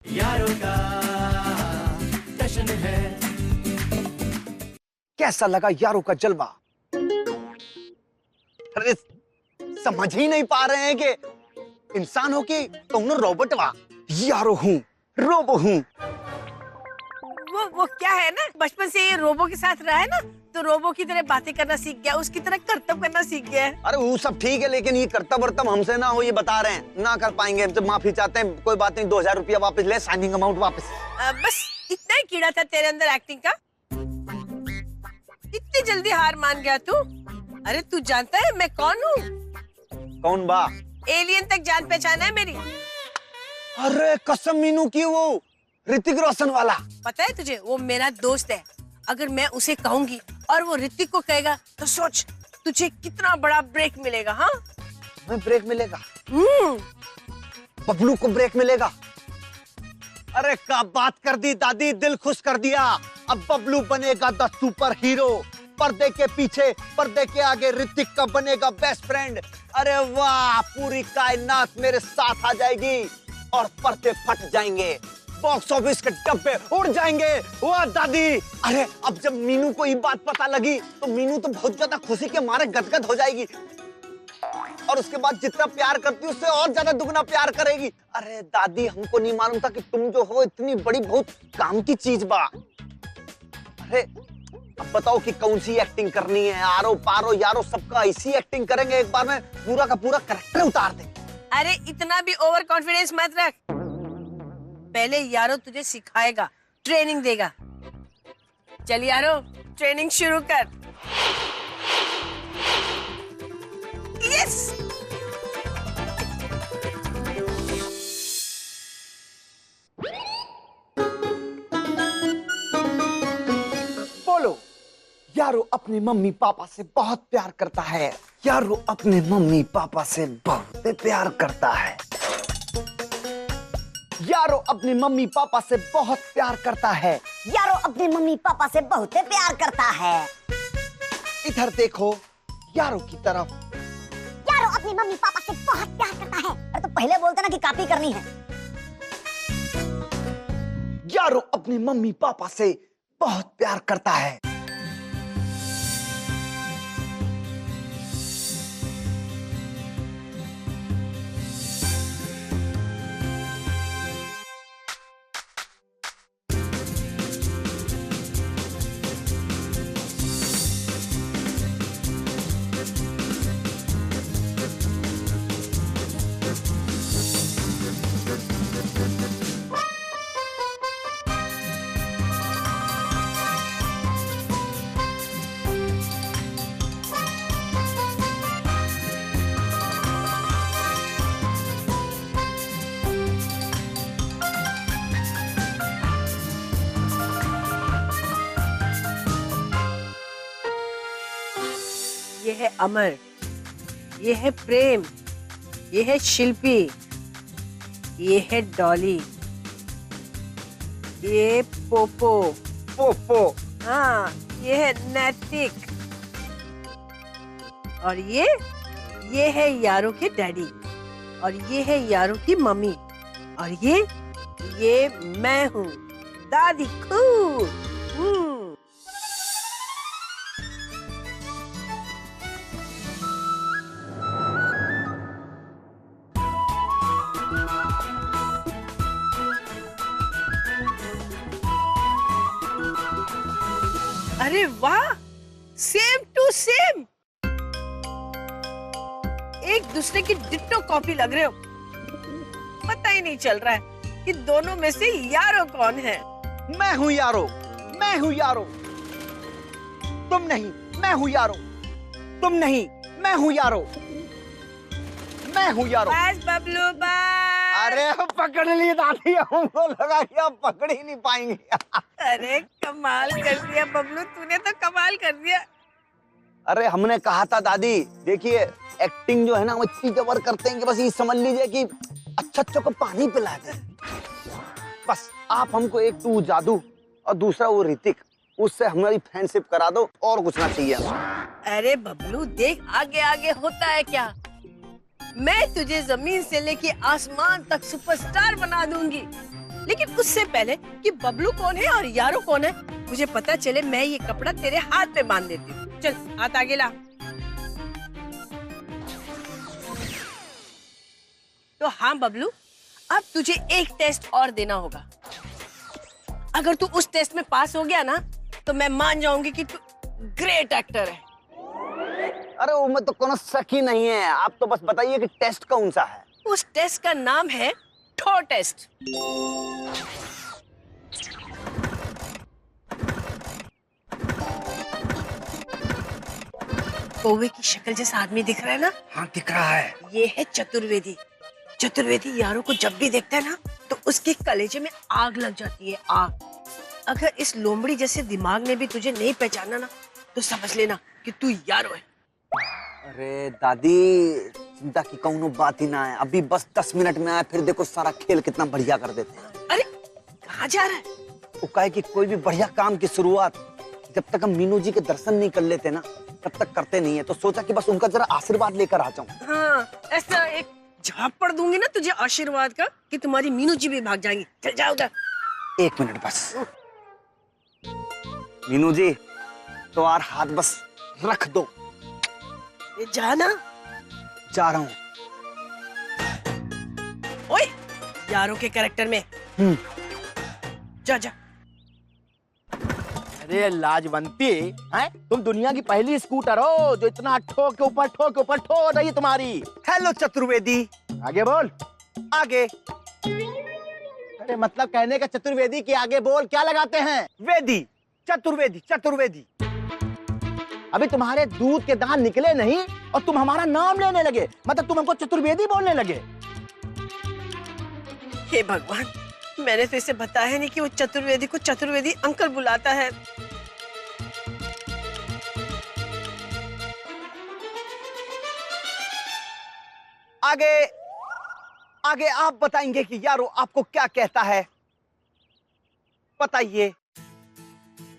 यारों का जश्न है। कैसा लगा यारों का जलवा? अरे समझ ही नहीं पा रहे हैं कि इंसान हो कि तुम रोबोट वा। यारो हूँ, रोबो हूँ। वो क्या है ना, बचपन से ये रोबो के साथ रहा है ना, तो रोबो की तरह बातें करना सीख गया, उसकी तरह कर्तव्य करना सीख गया है। अरे वो सब ठीक है, लेकिन ये कर्तव्य वर्तव्य हमसे ना हो, ये बता रहे हैं। ना कर पाएंगे, हमसे माफी चाहते हैं। कोई बात नहीं, 2000 रुपया वापस ले, साइनिंग अमाउंट वापस। बस इतना ही कीड़ा था तेरे अंदर एक्टिंग का? इतनी जल्दी हार मान गया तू? अरे तू जानता है मैं कौन हूँ? कौन बा? एलियन तक जान पहचान है मेरी। अरे कसम मीनू की, वो ऋतिक रोशन वाला। पता है तुझे, वो मेरा दोस्त है। अगर मैं उसे कहूंगी और वो ऋतिक को कहेगा, तो सोच तुझे कितना बड़ा ब्रेक मिलेगा। हाँ, हमें ब्रेक मिलेगा, बबलू को ब्रेक मिलेगा। अरे क्या बात कर दी दादी, दिल खुश कर दिया। अब बबलू बनेगा द सुपर हीरो। पर्दे के पीछे, पर्दे के आगे ऋतिक का बनेगा बेस्ट फ्रेंड। अरे वाह, पूरी कायनात मेरे साथ आ जाएगी और पर्दे फट जाएंगे, बॉक्स ऑफिस के डब्बे उड़ जाएंगे। वाह दादी। अरे अब जब मीनू को ये बात पता लगी तो मीनू तो बहुत ज्यादा खुशी के मारे गदगद हो जाएगी, और उसके बाद जितना प्यार करती है उससे और ज्यादा दुगना प्यार करेगी। अरे दादी, हमको नहीं मालूम था कि तुम जो हो इतनी बड़ी बहुत काम की चीज बा। अरे अब बताओ कि कौन सी एक्टिंग करनी है? आरो पारो यारो सबका ऐसी एक्टिंग करेंगे, एक बार में पूरा का पूरा कैरेक्टर उतार देंगे। अरे इतना भी ओवर कॉन्फिडेंस मत रख। पहले यारो तुझे सिखाएगा, ट्रेनिंग देगा। चल यारो, ट्रेनिंग शुरू कर। यस। बोलो, यारो अपने मम्मी पापा से बहुत प्यार करता है। यारो अपने मम्मी पापा से बहुत प्यार करता है। यारो अपने मम्मी पापा से बहुत प्यार करता है। यारो अपने मम्मी पापा से बहुत प्यार करता है। इधर देखो, यारो की तरफ। यारो अपने मम्मी पापा से बहुत प्यार करता है। अरे तो पहले बोलते ना कि कॉपी करनी है। यारो अपने मम्मी पापा से बहुत प्यार करता है। ये है अमर, ये है प्रेम, ये है शिल्पी, ये है डॉली, ये पोपो। पोपो। हाँ, ये है नैतिक, और ये है यारो के डैडी, और ये है यारो की मम्मी, और ये मैं हूँ, दादी कूल। अरे वाह, सेम टू सेम, एक दूसरे की डिट्टो कॉपी लग रहे हो। पता ही नहीं चल रहा है कि दोनों में से यारो कौन है। मैं हूँ यारो, मैं हूँ यारो। तुम नहीं, मैं हूँ यारो। तुम नहीं, मैं हूँ यारो। मैं हूँ यारो। बस बबलू बस। अरे पकड़ ली दादी, हमको लगा कि आप पकड़ ही नहीं पाएंगे। अरे कमाल कर दिया बबलू, तूने तो कमाल कर दिया। अरे हमने कहा था दादी, देखिए एक्टिंग जो है ना वो इतनी जबर करते हैं कि बस ये समझ लीजिए कि अच्छे को पानी पिला दे। बस आप हमको एक तो जादू और दूसरा वो ऋतिक, उससे हमारी फ्रेंडशिप करा दो, और कुछ ना चाहिए। अरे बबलू देख, आगे आगे होता है क्या। मैं तुझे जमीन से लेके आसमान तक सुपरस्टार बना दूंगी, लेकिन उससे पहले कि बबलू कौन है और यारो कौन है मुझे पता चले, मैं ये कपड़ा तेरे हाथ पे बांध देती हूँ। चल हाथ आगे ला। तो हाँ बबलू, अब तुझे एक टेस्ट और देना होगा। अगर तू उस टेस्ट में पास हो गया ना तो मैं मान जाऊंगी कि तू ग्रेट एक्टर है। अरे वो में तो कोनो शक ही नहीं है, आप तो बस बताइए कि टेस्ट कौन सा है। उस टेस्ट का नाम है ठो टेस्ट। कौवे की शक्ल जैसा आदमी दिख रहा है ना? हाँ दिख रहा है। ये है चतुर्वेदी। चतुर्वेदी यारों को जब भी देखता है ना तो उसके कलेजे में आग लग जाती है, आग। अगर इस लोमड़ी जैसे दिमाग ने भी तुझे नहीं पहचाना ना तो समझ लेना कि तू यारो है। अरे दादी, चिंता की कौनो बात ही ना है, अभी बस 10 मिनट में आए, फिर देखो सारा खेल कितना बढ़िया कर देते हैं। अरे कहाँ जा रहा है? वो कहे कि कोई भी बढ़िया काम की शुरुआत जब तक हम मीनू जी के दर्शन नहीं कर लेते ना तब तक करते नहीं है, तो सोचा कि बस उनका जरा आशीर्वाद लेकर आ जाऊं। हाँ, ऐसा एक झापड़ दूंगी ना तुझे आशीर्वाद का कि तुम्हारी मीनू जी भी भाग जाएंगी। चल जा उधर। 1 मिनट बस। मीनू जी तो यार हाथ बस रख दो। ये जाना। जा रहा हूँ। ओए, यारों के कैरेक्टर में। जा जा। अरे लाजवंती, हैं? तुम दुनिया की पहली स्कूटर हो जो इतना ठोक के ऊपर ठोक के ऊपर ठो रही है तुम्हारी। हेलो चतुर्वेदी। आगे बोल। आगे। अरे मतलब कहने का चतुर्वेदी के आगे बोल क्या लगाते हैं? वेदी, चतुर्वेदी, चतुर्वेदी। अभी तुम्हारे दूध के दांत निकले नहीं और तुम हमारा नाम लेने लगे, मतलब तुम हमको चतुर्वेदी बोलने लगे। हे भगवान, मैंने तो इसे बताया नहीं कि वो चतुर्वेदी को चतुर्वेदी अंकल बुलाता है। आगे आगे आप बताएंगे कि यारो आपको क्या कहता है, बताइए।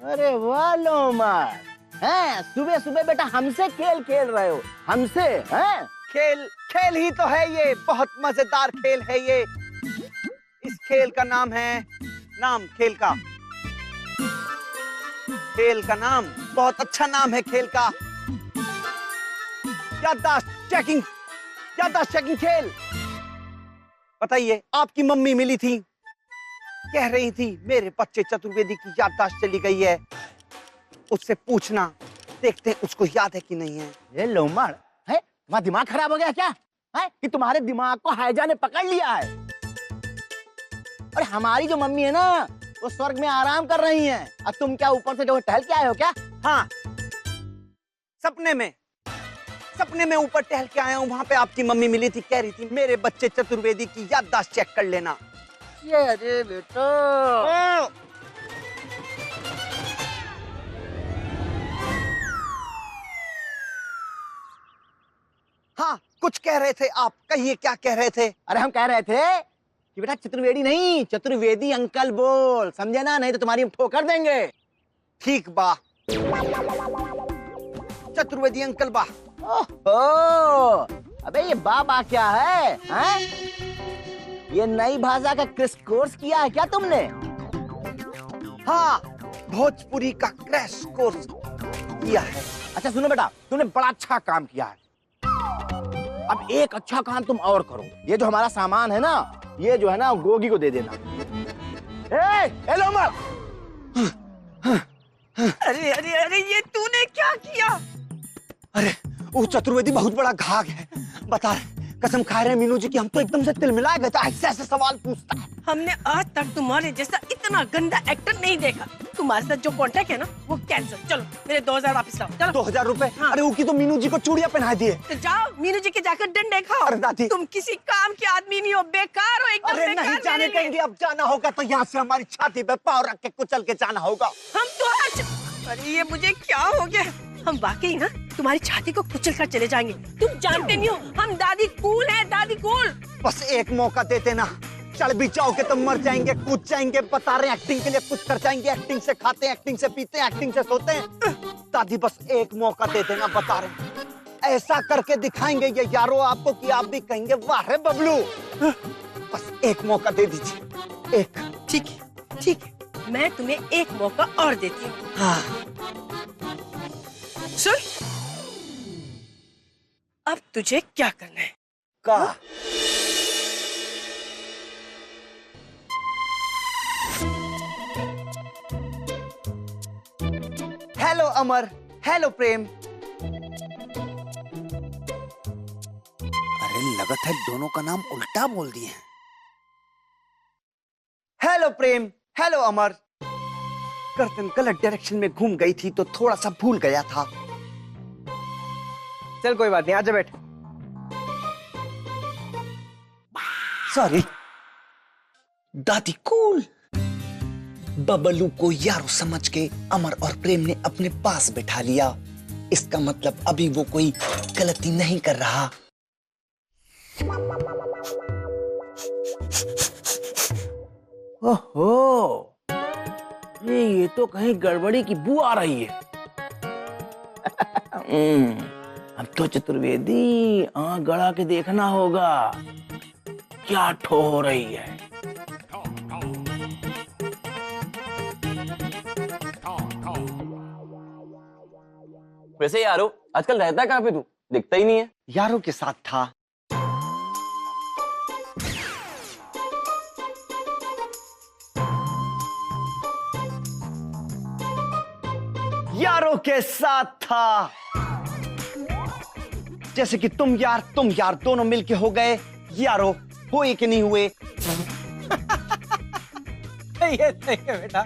अरे वाह लोमड़, हैं? सुबह सुबह बेटा हमसे खेल खेल रहे हो, हमसे? हैं? खेल खेल ही तो है ये, बहुत मजेदार खेल है ये। इस खेल का नाम है, नाम खेल का, खेल का नाम बहुत अच्छा नाम है खेल का, याददाश्त चेकिंग, याददाश्त चेकिंग खेल। बताइए, आपकी मम्मी मिली थी, कह रही थी मेरे बच्चे चतुर्वेदी की याददाश्त चली गई है, उससे पूछना, देखते हैं उसको याद है कि नहीं है। ये लोमड़ है, तुम्हारा दिमाग खराब हो गया क्या है कि तुम्हारे दिमाग को हैजा ने पकड़ लिया है? और हमारी जो मम्मी है ना वो स्वर्ग में आराम कर रही हैं, और तुम क्या ऊपर से जो टहल के आए हो क्या? हाँ, सपने में ऊपर टहल के आया हूँ, वहां पे आपकी मम्मी मिली थी, कह रही थी मेरे बच्चे चतुर्वेदी की याददाश्त चेक कर लेना। ये अरे बेटा, हाँ, कुछ कह रहे थे आप, कहिए क्या कह रहे थे। अरे हम कह रहे थे कि बेटा चतुर्वेदी नहीं, चतुर्वेदी अंकल बोल, समझे ना? नहीं तो तुम्हारी हम ठोकर देंगे। ठीक बा, चतुर्वेदी अंकल बा। ओहो, अबे ये बाबा क्या है, हैं? ये नई भाषा का क्रैश कोर्स किया है क्या तुमने? हाँ, भोजपुरी का क्रैश कोर्स किया है। अच्छा सुनो बेटा, तुमने बड़ा अच्छा काम किया है। अब एक अच्छा काम तुम और करो, ये जो हमारा सामान है ना, ये जो है ना गोगी को दे देना। ए लोमड़! अरे अरे अरे, ये तूने क्या किया? अरे वो चतुर्वेदी बहुत बड़ा घाघ है, बता रहे, कसम खा रहे हैं मीनू जी की, हम तो एकदम से तिलमिला गए थे, ऐसे ऐसे सवाल पूछता है। हमने आज तक तुम्हारे जैसा इतना गंदा एक्टर नहीं देखा। तुम्हारे साथ जो कॉन्ट्रैक्ट है ना वो कैंसिल। चलो मेरे 2000 वापस लाओ। चलो। 2000 रुपए? हाँ। अरे उसकी तो मीनू जी को चूड़ियां पहना दिए। तो जाओ मीनू जी के जाकर डंडे खाओ। अरे दादी, तुम किसी काम के आदमी नहीं हो, बेकार हो एकदम। अरे बेकार नहीं जाने मेरे लिए। देंगे, अब जाना होगा तो यहाँ से हमारी छाती पे पाँव रख के कुचल के जाना होगा। हम तो आज, अरे ये मुझे क्या हो गया? हम वाकई ना तुम्हारी छाती को कुचल कर चले जाएंगे। तुम जानते नहीं हो, हम दादी कूल है, दादी कूल। बस एक मौका देते ना, चल भी जाओगे तो मर जाएंगे, कूद जाएंगे, बता रहे एक्टिंग के लिए कुछ कर जाएंगे, एक्टिंग से खाते हैं, एक्टिंग से पीते हैं, एक्टिंग से सोते हैं। दादी बस एक मौका दे देना, बता रहे ऐसा करके दिखाएंगे ये यारो आपको कि आप भी कहेंगे वाह रे बबलू। बस एक मौका दे दीजिए, एक। ठीक है, ठीक है, मैं तुम्हें एक मौका और देती हूँ। हाँ। सुन, अब तुझे क्या करना है? का हेलो अमर, हेलो प्रेम। अरे लगत है दोनों का नाम उल्टा बोल दिए हैं। हेलो प्रेम, हेलो अमर। गर्दन गलत डायरेक्शन में घूम गई थी तो थोड़ा सा भूल गया था। चल कोई बात नहीं, आजा बैठ। सॉरी। दादी कूल। बबलू को यारो समझ के अमर और प्रेम ने अपने पास बिठा लिया। इसका मतलब अभी वो कोई गलती नहीं कर रहा। ओहो, ये तो कहीं गड़बड़ी की बू आ रही है। अब तो चतुर्वेदी आंख गड़ा के देखना होगा क्या ठो हो रही है। वैसे यारो आजकल रहता कहाँ पे तू? दिखता ही नहीं है। यारों के साथ था। यारों के साथ था। जैसे कि तुम यार दोनों मिलके हो गए यारो। हुए कि नहीं हुए? ये सही है बेटा,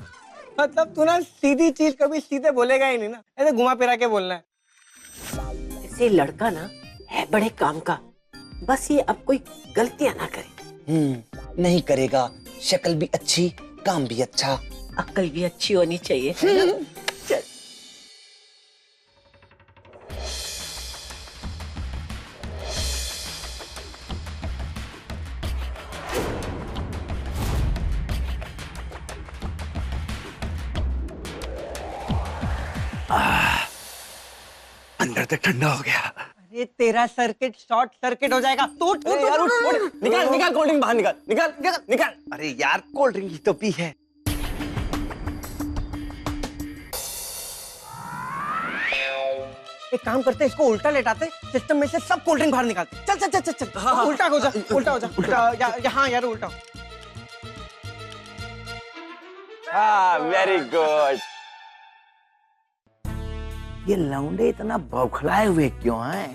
मतलब तू ना सीधी चीज कभी सीधे बोलेगा ही नहीं ना, ऐसे घुमा फिरा के बोलना है। ऐसे लड़का ना है बड़े काम का, बस ये अब कोई गलतियां ना करे। नहीं करेगा। शक्ल भी अच्छी, काम भी अच्छा। अक्ल भी अच्छी होनी चाहिए, है ना? चल। अंदर तक ठंडा हो गया। अरे तेरा सर्किट शॉर्ट सर्किट हो जाएगा। तू अरे यार उठ, निकाल निकाल कोल्ड ड्रिंक बाहर निकाल, निकाल निकाल निकाल। अरे यार कोल्ड ड्रिंक ही तो पी है। एक काम करते, इसको उल्टा लेटाते, सिस्टम में से सब कोल्ड ड्रिंक बाहर निकालते। चल चल चल चल चल। हाँ। उल्टा हो जा, उल्टा हो जा, उल्टा। हाँ यार उल्टा। हाँ वेरी गुड। ये लौंडे इतना बौखलाए हुए क्यों हैं?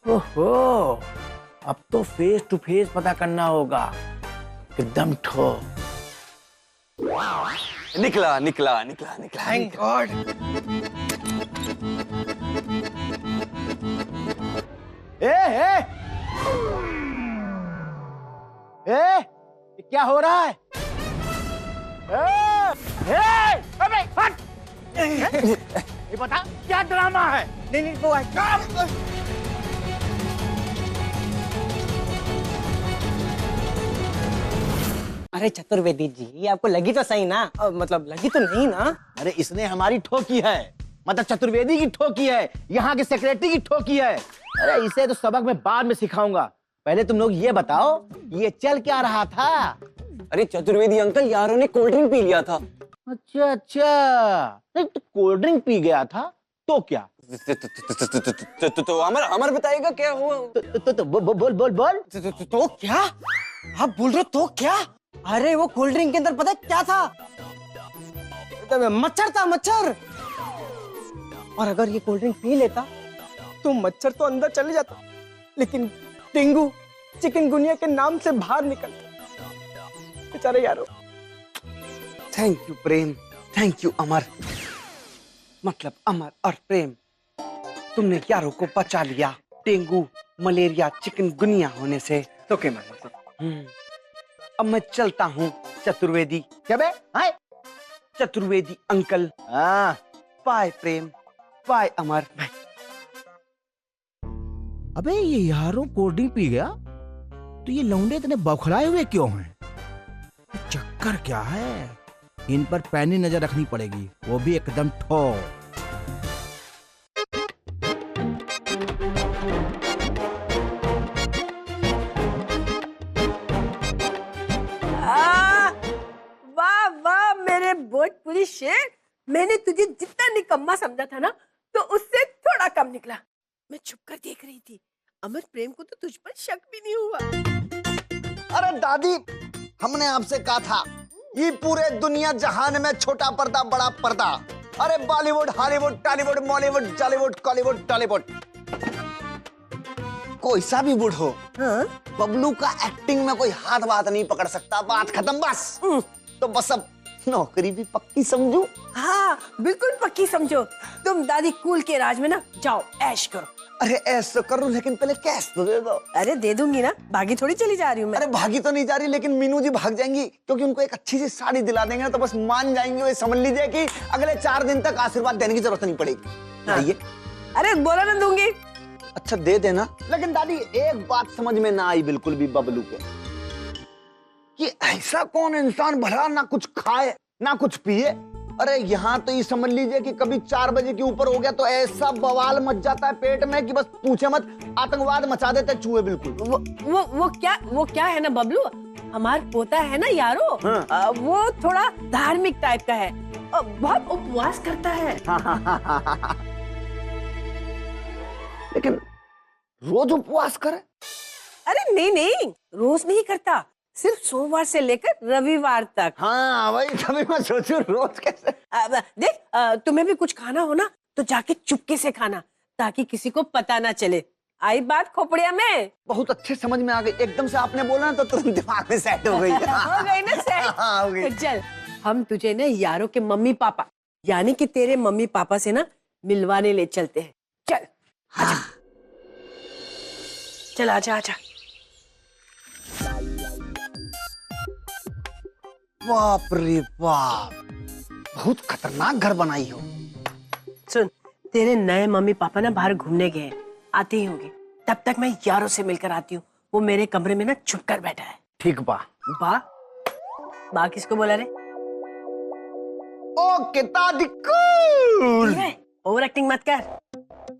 ओहो, अब तो फेस टू फेस पता करना होगा। एकदम ठो। निकला निकला निकला निकला। Thank God. ये क्या हो रहा है? अबे हट! ये बता क्या ड्रामा है? नहीं वो है। अरे चतुर्वेदी जी, ये आपको लगी तो सही ना, मतलब लगी तो नहीं ना? अरे इसने हमारी ठोकी है, मतलब चतुर्वेदी की ठोकी है, यहाँ के सेक्रेटरी की ठोकी है। अरे इसे तो सबक मैं बाद में सिखाऊंगा। पहले तुम लोग ये बताओ, ये चल क्या रहा था? अरे चतुर्वेदी अंकल, यारों ने कोल्ड ड्रिंक पी लिया था। अच्छा अच्छा, नहीं तो कोल्ड ड्रिंक पी गया था तो क्या? तो अमर बताएगा क्या हुआ? बोल बोल बोल। तो क्या आप बोल रहे हो? तो क्या? अरे वो कोल्ड ड्रिंक के अंदर पता है क्या था? तो मच्छर था, मच्छर। और अगर ये कोल्ड ड्रिंक पी लेता तो मच्छर तो अंदर चले जाता, लेकिन डेंगू चिकनगुनिया के नाम से बाहर निकलता। बेचारे यारो। Thank you Prem, thank you Amar. मतलब अमर और प्रेम, तुमने यारों को बचा लिया डेंगू, मलेरिया, चिकनगुनिया होने से। तो क्या मतलब? अब मैं चलता हूँ चतुर्वेदी। क्या बे? हाय चतुर्वेदी अंकल। हाँ। बाय प्रेम, बाय अमर। अबे ये यारों कोल्ड ड्रिंक पी गया तो ये लौंडे इतने बौखलाए हुए क्यों हैं? चक्कर क्या है? इन पर पैनी नजर रखनी पड़ेगी, वो भी एकदम ठो। शेर, मैंने तुझे जितना निकम्मा समझा था ना, तो उससे थोड़ा कम निकला। मैं छुप कर देख रही थी। अमर प्रेम को तो तुझ पर शक भी नहीं हुआ। अरे दादी, हमने आपसे कहा था ये पूरे दुनिया जहान में छोटा पर्दा बड़ा पर्दा। अरे Bollywood, Hollywood, Tollywood, Mollywood, Jollywood, Kollywood, Tollywood, कोई सा भी वुड हो, हाँ? बबलू का एक्टिंग में कोई हाथ बात नहीं पकड़ सकता। बात खत्म बस। तो बस अब नौकरी भी पक्की समझू। हाँ, बिल्कुल पक्की समझो। तुम दादी कूल के राज में ना जाओ, ऐश करो। अरे ऐसा तो करूं, लेकिन पहले कैश तो दे दो। अरे दे दूंगी ना, भागी थोड़ी चली जा रही हूँ मैं। अरे भागी तो नहीं जा रही, लेकिन मीनू जी भाग जाएंगी, क्योंकि उनको एक अच्छी सी साड़ी दिला देंगे ना तो बस मान जाएंगे। वे समझ लीजिए कि अगले 4 दिन तक आशीर्वाद देने की जरूरत नहीं पड़ेगी। हाँ। आइए। अरे बोला ना दूंगी। अच्छा दे देना, लेकिन दादी एक बात समझ में ना आई बिल्कुल भी बबलू के, कि ऐसा कौन इंसान भला ना कुछ खाए ना कुछ पिए। अरे यहाँ तो ये समझ लीजिए कि कभी 4 बजे के ऊपर हो गया तो ऐसा बवाल मच जाता है पेट में कि बस पूछे मत, आतंकवाद मचा देते चूहे बिल्कुल। वो क्या है ना बबलू, हमारा पोता है ना यारो, वो थोड़ा धार्मिक टाइप का है, बहुत उपवास करता है। लेकिन रोज उपवास करे? अरे नहीं, रोज नहीं करता, सिर्फ सोमवार से लेकर रविवार तक। हाँ वही तभी मैं सोचूं रोज कैसे। देख, तुम्हें भी कुछ खाना हो ना तो जाके चुपके से खाना, ताकि किसी को पता ना चले। आई बात खोपड़िया में? बहुत अच्छे समझ में आ गई, एकदम से आपने बोला ना तो तुरंत दिमाग में सेट हो गई। हो गई ना सेट? हाँ, हो गई। तो चल, हम तुझे ना यारों के मम्मी पापा, यानी कि तेरे मम्मी पापा से ना मिलवाने ले चलते हैं। चल आजा। चल आजा आजा। बाप रे बाप, बहुत खतरनाक घर बनाई हो। सुन, तेरे नए मम्मी पापा ना बाहर घूमने गए हैं, आते ही होंगे। तब तक मैं यारों से मिलकर आती हूँ। वो मेरे कमरे में ना छुप कर बैठा है। ठीक बा। बा किसको बोला रे? ओके दादी कूल। ओवर एक्टिंग मत कर।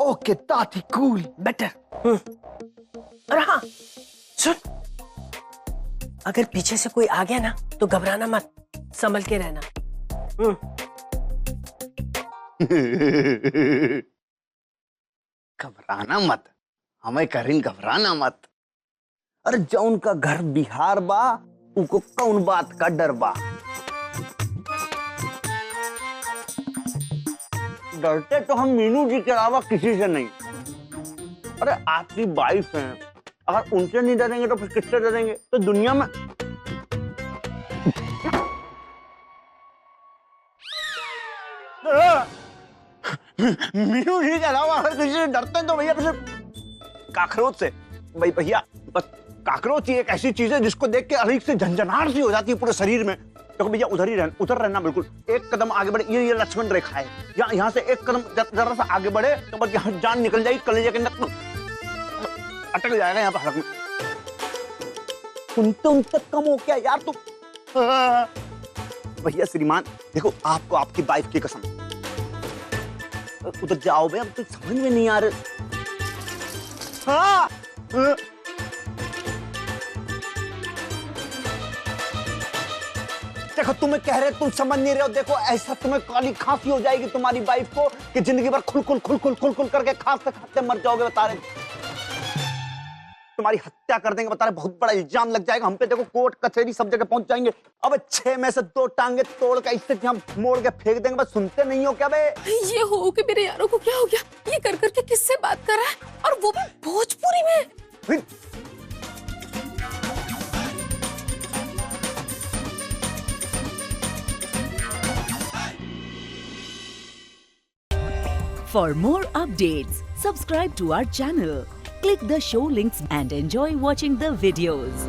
ओके दादी कूल। बेटर। और हाँ सुन, अगर पीछे से कोई आ गया ना तो घबराना मत, संभल के रहना। घबराना मत, हमें करीन घबराना मत। अरे जो उनका घर बिहार बा, उनको कौन बात का डर बा। डरते तो हम मीनू जी के अलावा किसी से नहीं। अरे आपकी वाइफ है, अगर उनसे नहीं डरेंगे तो फिर किससे डरेंगे? तो दुनिया में मीनू जी के अलावा अगर किसी से डरते हैं तो भैया फिर काकरोच से। भाई भैया बस काकरोच ही एक ऐसी चीज है जिसको देख के अलग से झंझनाहट सी हो जाती है पूरे शरीर में। तो भैया उधर रहना बिल्कुल, एक कदम आगे बढ़े, ये लक्ष्मण रेखा है। यहाँ से एक कदम जरा सा आगे बढ़े तो बस यहाँ जान निकल जाएगी, कलेजे के अंदर अटक जाएगा यहाँ पर हड़क में। सुनते उनसे कम हो क्या यार तुम? भैया श्रीमान देखो, आपको आपकी वाइफ की कसम, उधर जाओ भैया, अब तो समझ में नहीं आ रहा। हाँ देखो, तुम्हें कह रहे तुम समझ नहीं रहे हो। देखो ऐसा तुम्हें काली खांसी हो जाएगी तुम्हारी वाइफ को कि जिंदगी भर खुल खुल करके खांसते खांसते मर जाओगे। बता रहे तुम्हारी हत्या कर देंगे, बता रहे बहुत बड़ा इल्जाम लग जाएगा हम पे। देखो कोर्ट कचहरी सब जगह पहुंच जाएंगे। अब 6 में से 2 टांगे तोड़ के इससे हम मोड़ के फेंक देंगे। बस सुनते नहीं हो क्या बे? ये हो कि मेरे यारों को क्या हो गया? ये कर करके किससे बात कर रहा है, और वो भी भोजपुरी में। For more updates, subscribe to our channel, click the show links and enjoy watching the videos.